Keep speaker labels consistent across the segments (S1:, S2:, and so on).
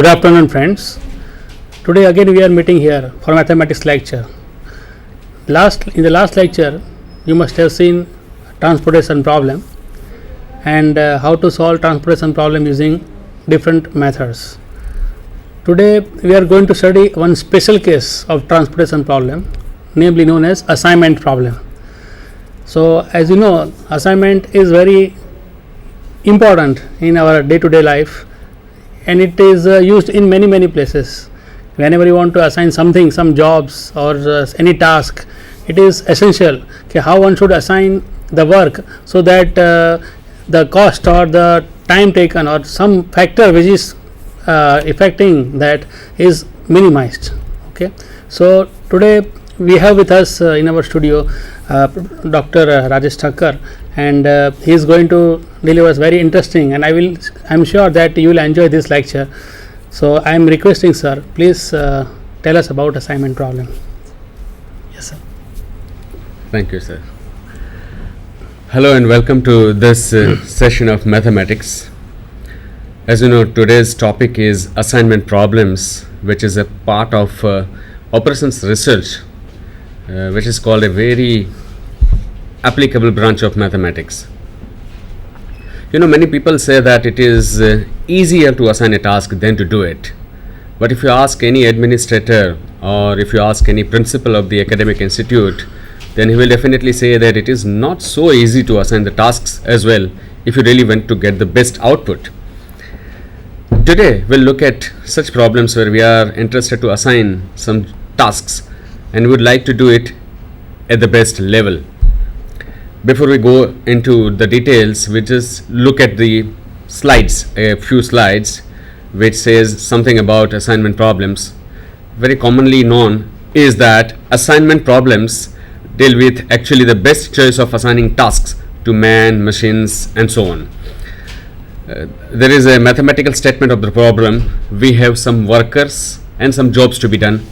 S1: Good afternoon, friends. Today again we are meeting here for mathematics lecture. In the last lecture, you must have seen transportation problem and how to solve transportation problem using different methods. Today we are going to study one special case of transportation problem, namely known as assignment problem. So, as you know, assignment is very important in our day-to-day life, and it is used in many places. Whenever you want to assign something, some jobs or any task, it is essential how one should assign the work so that the cost or the time taken or some factor which is affecting that is minimized. Okay, so today we have with us in our studio Dr. Rajesh Thakkar, and he is going to deliver us very interesting, and I am sure that you will enjoy this lecture. So I am requesting, sir, please tell us about assignment problem. Yes, sir.
S2: Thank you, sir. Hello and welcome to this session of mathematics. As you know, today's topic is assignment problems, which is a part of operations research, which is called a very applicable branch of mathematics. You know, many people say that it is easier to assign a task than to do it. But if you ask any administrator or if you ask any principal of the academic institute, then he will definitely say that it is not so easy to assign the tasks as well if you really want to get the best output. Today we'll look at such problems where we are interested to assign some tasks and would like to do it at the best level. Before we go into the details, we just look at the slides, a few slides which says something about assignment problems. Very commonly known is that assignment problems deal with actually the best choice of assigning tasks to man, machines and so on. There is a mathematical statement of the problem. We have some workers and some jobs to be done.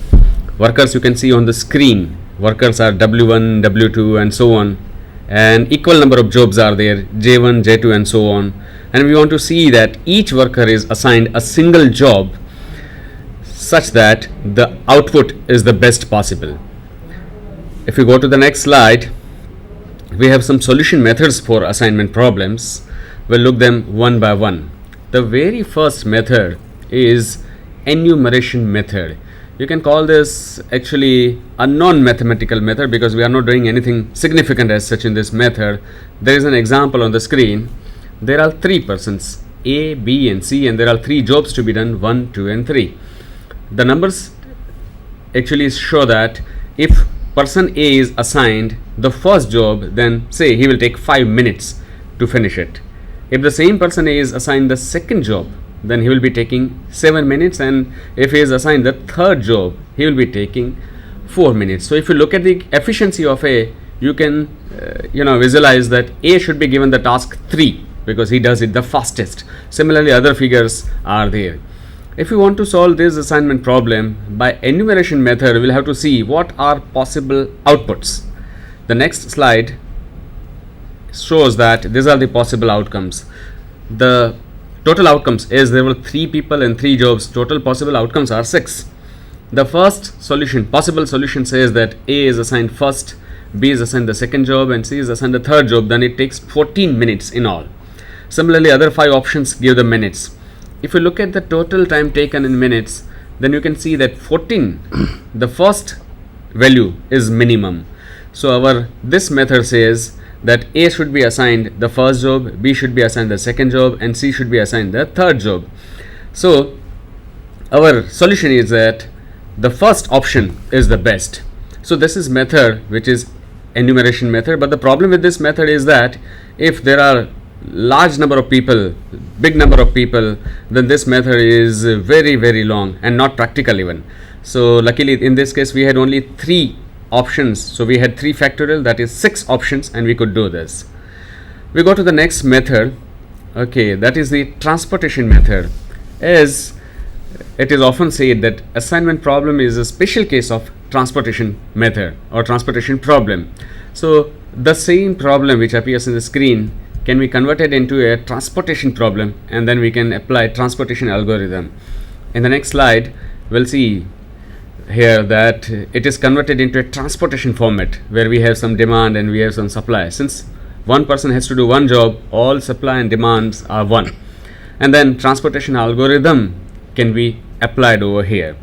S2: Workers you can see on the screen. Workers are W1, W2 and so on, and equal number of jobs are there, J1, J2 and so on, and we want to see that each worker is assigned a single job such that the output is the best possible. If we go to the next slide, we have some solution methods for assignment problems. We'll look them one by one. The very first method is enumeration method. You can call this actually a non-mathematical method because we are not doing anything significant as such in this method. There is an example on the screen. There are three persons, A, B and C, and there are three jobs to be done, 1, 2 and 3. The numbers actually show that if person A is assigned the first job, then say he will take 5 minutes to finish it. If the same person A is assigned the second job, then he will be taking 7 minutes, and if he is assigned the third job, he will be taking 4 minutes. So if you look at the efficiency of A, you can visualize that A should be given the task 3 because he does it the fastest. Similarly, other figures are there. If you want to solve this assignment problem by enumeration method, we will have to see what are possible outputs. The next slide shows that these are the possible outcomes. The total outcomes is there were 3 people and 3 jobs. Total possible outcomes are 6. The first solution, possible solution, says that A is assigned first, B is assigned the second job and C is assigned the third job. Then it takes 14 minutes in all. Similarly, other 5 options give the minutes. If you look at the total time taken in minutes, then you can see that 14, the first value is minimum. So this method says that A should be assigned the first job, B should be assigned the second job and C should be assigned the third job. So our solution is that the first option is the best. So this is method which is enumeration method, but the problem with this method is that if there are large number of people, big number of people, then this method is very long and not practical even. So luckily in this case we had only 3 options, so we had 3 factorial, that is 6 options, and we could do this. We go to the next method. Okay, that is the transportation method. As it is often said that assignment problem is a special case of transportation method or transportation problem. So the same problem which appears in the screen can be converted into a transportation problem, and then we can apply transportation algorithm. In the next slide, we'll see here that it is converted into a transportation format where we have some demand and we have some supply. Since one person has to do one job, all supply and demands are one. And then transportation algorithm can be applied over here.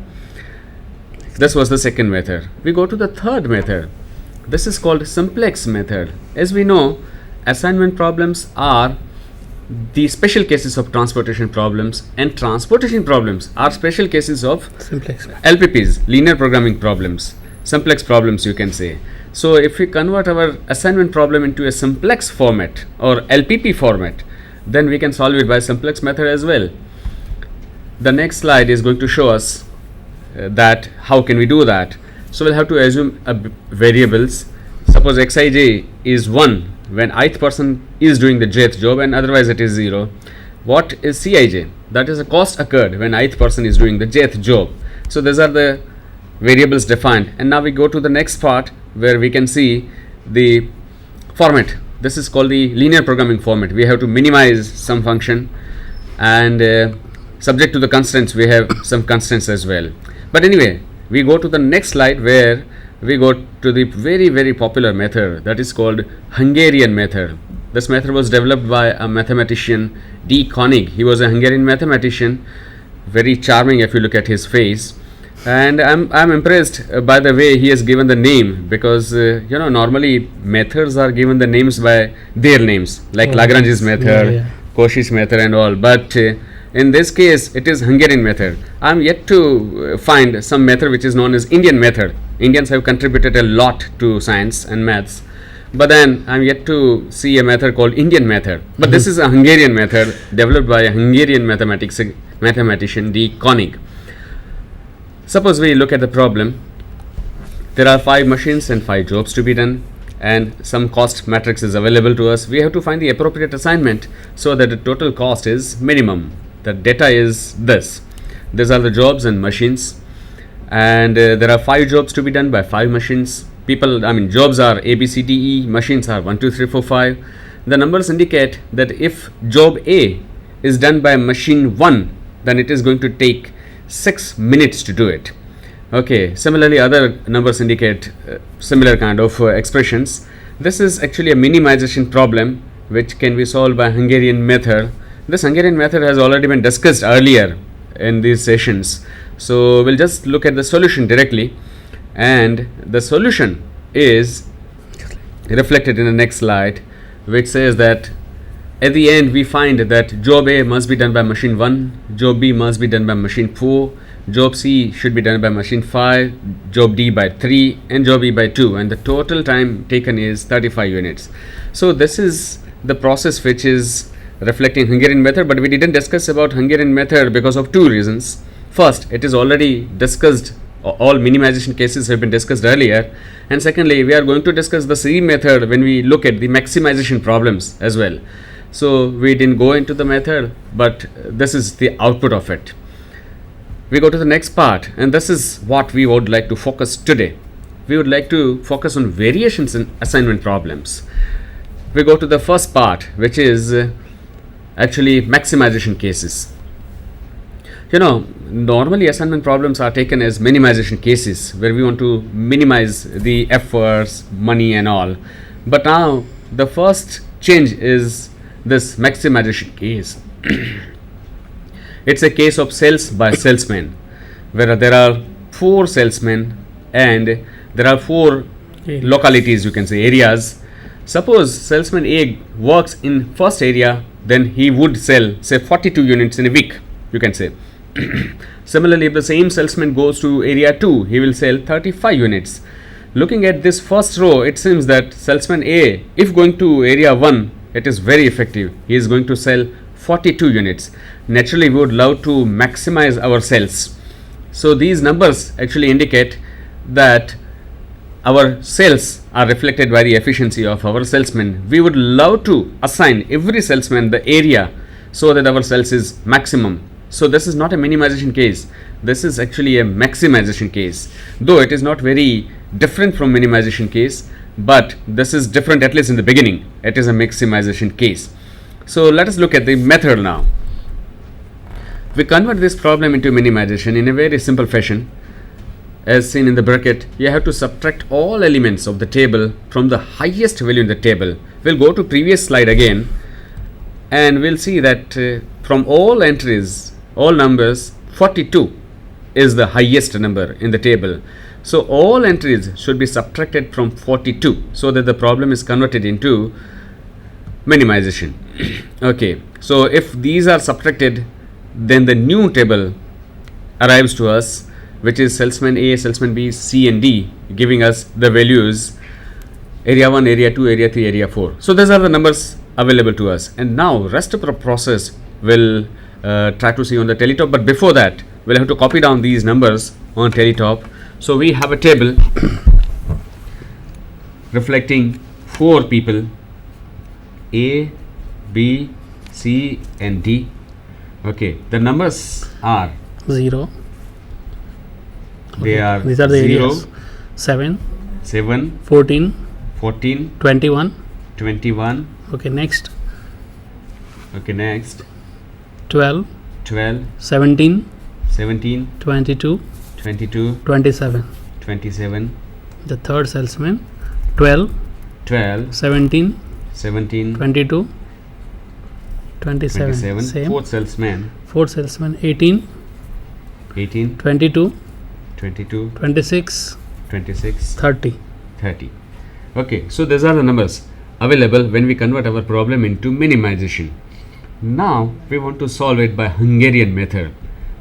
S2: This was the second method. We go to the third method. This is called simplex method. As we know, assignment problems are the special cases of transportation problems, and transportation problems are special cases of
S1: Simplex.
S2: LPPs, linear programming problems, simplex problems you can say. So if we convert our assignment problem into a simplex format or LPP format, then we can solve it by simplex method as well. The next slide is going to show us that how can we do that. So we'll have to assume variables. Suppose xij is 1 when ith person is doing the jth job, and otherwise it is 0. What is Cij? That is a cost occurred when ith person is doing the jth job. So these are the variables defined, and now we go to the next part where we can see the format. This is called the linear programming format. We have to minimize some function, and subject to the constraints we have some constraints as well. But anyway, we go to the next slide where we go to the very popular method that is called Hungarian method. This method was developed by a mathematician D. Koenig. He was a Hungarian mathematician, very charming if you look at his face, and I'm impressed by the way he has given the name, because normally methods are given the names by their names, like Lagrange's method, Cauchy's method and all, but in this case it is Hungarian method. I am yet to find some method which is known as Indian method. Indians have contributed a lot to science and maths, but then I am yet to see a method called Indian method. But this is a Hungarian method developed by a Hungarian mathematician D. Koenig. Suppose we look at the problem. There are 5 machines and 5 jobs to be done, and some cost matrix is available to us. We have to find the appropriate assignment so that the total cost is minimum. The data is this. These are the jobs and machines, and there are 5 jobs to be done by 5 machines. Jobs are A, B, C, D, E, machines are 1, 2, 3, 4, 5. The numbers indicate that if job A is done by machine 1, then it is going to take 6 minutes to do it. Okay, similarly other numbers indicate similar kind of expressions. This is actually a minimization problem which can be solved by Hungarian method. This Hungarian method has already been discussed earlier in these sessions, so we'll just look at the solution directly, and the solution is reflected in the next slide, which says that at the end we find that job A must be done by machine 1, job B must be done by machine 4, job C should be done by machine 5, job D by 3, and job E by 2, and the total time taken is 35 units. So this is the process which is reflecting Hungarian method, but we didn't discuss about Hungarian method because of 2 reasons. First, it is already discussed, all minimization cases have been discussed earlier, and secondly, we are going to discuss the same method when we look at the maximization problems as well. So we didn't go into the method, but this is the output of it. We go to the next part, and this is what we would like to focus today. We would like to focus on variations in assignment problems. We go to the first part, which is actually maximization cases. Normally assignment problems are taken as minimization cases where we want to minimize the efforts, money and all. But now the first change is this maximization case. It's a case of sales by salesman, where there are 4 salesmen and there are 4 localities, you can say areas. Suppose salesman A works in first area, then he would sell say 42 units in a week, you can say. Similarly, if the same salesman goes to area 2, he will sell 35 units. Looking at this first row, it seems that salesman A, if going to area 1, it is very effective. He is going to sell 42 units. Naturally, we would love to maximize our sales. So these numbers actually indicate that our sales are reflected by the efficiency of our salesmen. We would love to assign every salesman the area so that our sales is maximum. So this is not a minimization case. This is actually a maximization case. Though it is not very different from minimization case, but this is different at least in the beginning. It is a maximization case. So let us look at the method now. we convert this problem into minimization in a very simple fashion. As seen in the bracket, you have to subtract all elements of the table from the highest value in the table. We'll go to previous slide again, and we'll see that from all entries, all numbers, 42 is the highest number in the table. So all entries should be subtracted from 42 so that the problem is converted into minimization. Okay, so if these are subtracted, then the new table arrives to us, which is salesman A, salesman B, C and D, giving us the values area 1, area 2, area 3, area 4. So these are the numbers available to us, and now rest of the process will try to see on the teletop. But before that, we'll have to copy down these numbers on teletop. So we have a table reflecting 4 people, A, B, C and D. Okay, the numbers are
S1: 0.
S2: They are
S1: These are the
S2: 0,
S1: areas. 7,
S2: 7,
S1: 14,
S2: 14,
S1: 21.
S2: 21.
S1: Okay, next.
S2: Okay, next
S1: 12,
S2: 12,
S1: 17,
S2: 17,
S1: 22,
S2: 22,
S1: 27.
S2: 27,
S1: The third salesman. 12,
S2: 12,
S1: 17,
S2: 17,
S1: 22, 27.
S2: 27.
S1: Same.
S2: Fourth salesman,
S1: Fourth salesman. 18,
S2: 18,
S1: 22,
S2: 22,
S1: 26,
S2: 26,
S1: 30.
S2: 30. Okay, so these are the numbers available when we convert our problem into minimization. Now we want to solve it by Hungarian method.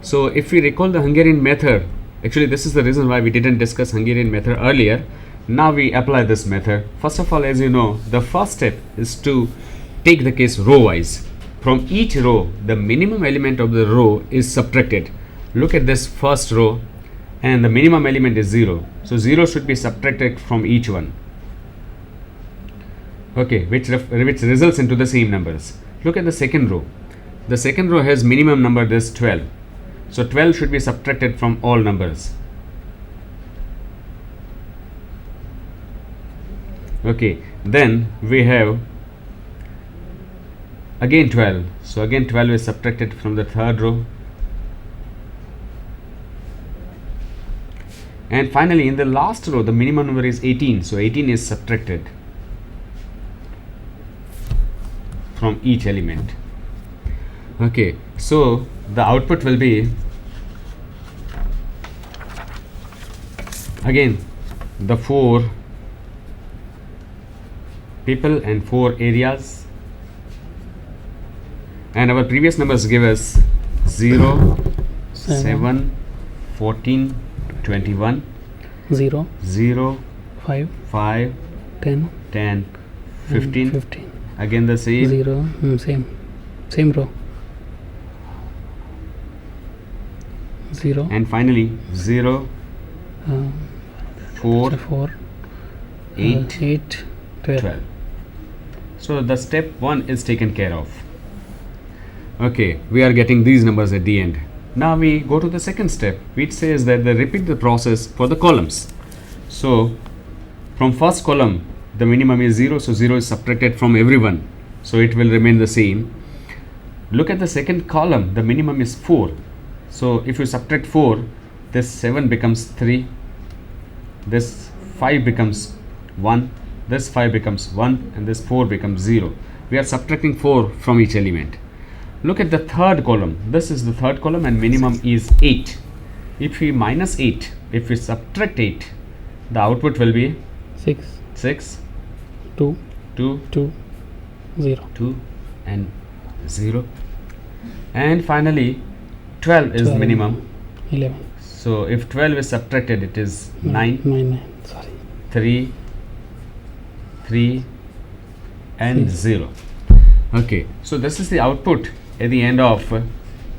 S2: So if we recall the Hungarian method, actually this is the reason why we didn't discuss Hungarian method earlier. Now we apply this method. First of all, as you know, the first step is to take the case row wise. From each row, the minimum element of the row is subtracted. Look at this first row, and the minimum element is 0. So 0 should be subtracted from each one. Okay, which results into the same numbers. Look at the second row. The second row has minimum number, this 12. So 12 should be subtracted from all numbers. Okay, then we have again 12. So again 12 is subtracted from the third row. And finally, in the last row, the minimum number is 18. So 18 is subtracted from each element. Okay, so the output will be again the 4 people and 4 areas, and our previous numbers give us 0, 7, 14, 21,
S1: 0,
S2: 0,
S1: 5,
S2: 5,
S1: 10,
S2: 10, 15.
S1: 15.
S2: Again the same.
S1: 0, same row. 0,
S2: And finally 0, 4,
S1: 4,
S2: 8,
S1: 8, 12.
S2: 12. So the step 1 is taken care of. Okay, we are getting these numbers at the end. Now we go to the second step, which says that they repeat the process for the columns. So from first column, the minimum is 0, so 0 is subtracted from everyone, so it will remain the same. Look at the second column, the minimum is 4. So if you subtract 4, this 7 becomes 3, this 5 becomes 1, this 5 becomes 1, and this 4 becomes 0. We are subtracting 4 from each element. Look at the third column. This is the third column, and minimum is 8. If we minus 8, if we subtract 8, the output will be 6,
S1: 2,
S2: 2,
S1: 2, 0.
S2: 2 and 0. And finally 12 is
S1: 12,
S2: minimum.
S1: 11.
S2: So if 12 is subtracted, it is 9,
S1: 9, sorry.
S2: 3, 3 and 0. Okay, so this is the output at the end of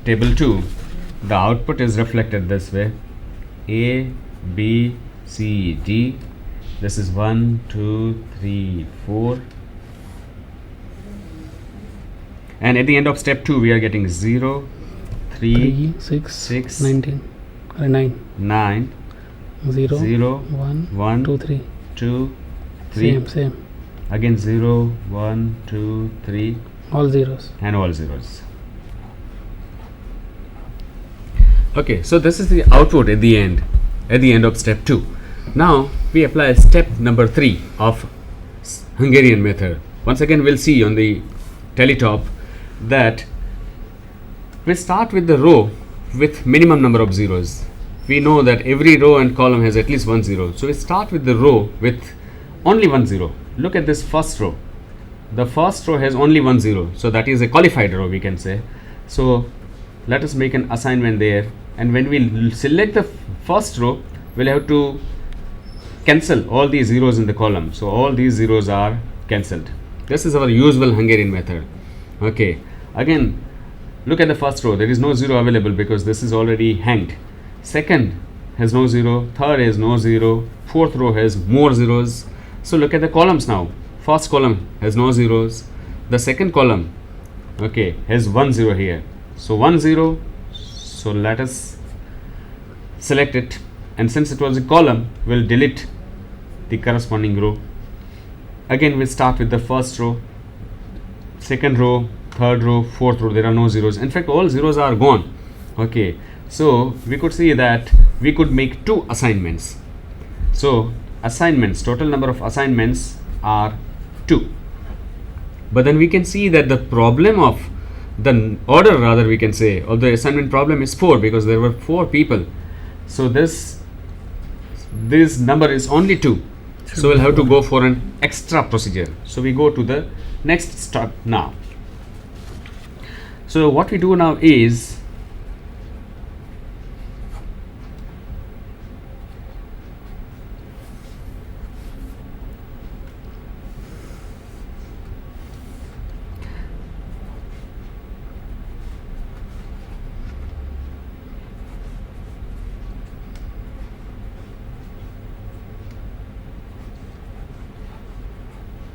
S2: table 2. The output is reflected this way: A, B, C, D. This is 1, 2, 3, 4. And at the end of step 2, we are getting 0, 3,
S1: 6,
S2: 6,
S1: 19, 9,
S2: 9,
S1: 0,
S2: 0,
S1: 1,
S2: 1,
S1: 2, 3.
S2: 2, 3.
S1: Same.
S2: Again 0, 1, 2, 3,
S1: All zeros.
S2: and all zeros. Okay, so this is the output at the end of step 2. Now we apply step number 3 of Hungarian method. Once again, we'll see on the teletop that we start with the row with minimum number of zeros. We know that every row and column has at least one zero. So we start with the row with only one zero. Look at this first row. The first row has only one zero. So that is a qualified row, we can say. So let us make an assignment there. And when we select the first row, we'll have to cancel all these zeros in the column. So all these zeros are cancelled. This is our usual Hungarian method. Okay. Again, look at the first row. There is no zero available because this is already hanged. Second has no zero. Third has no zero. Fourth row has more zeros. So look at the columns now. First column has no zeros. The second column, okay, has 1 0 here. So 1 0. So let us select it. And since it was a column, we'll delete the corresponding row. Again, we'll start with the first row, second row, third row, fourth row. There are no zeros. In fact, all zeros are gone. Okay. So we could see that we could make 2 assignments. So assignments, total number of assignments are 2. But then we can see that the problem of the order, rather we can say, of the assignment problem is 4 because there were 4 people. So this number is only 2. So we'll have to go for an extra procedure. So we go to the next step now. So what we do now is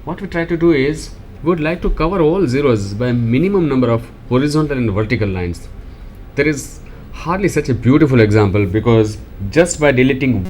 S2: what we try to do is we would like to cover all zeros by minimum number of horizontal and vertical lines. There is hardly such a beautiful example because just by deleting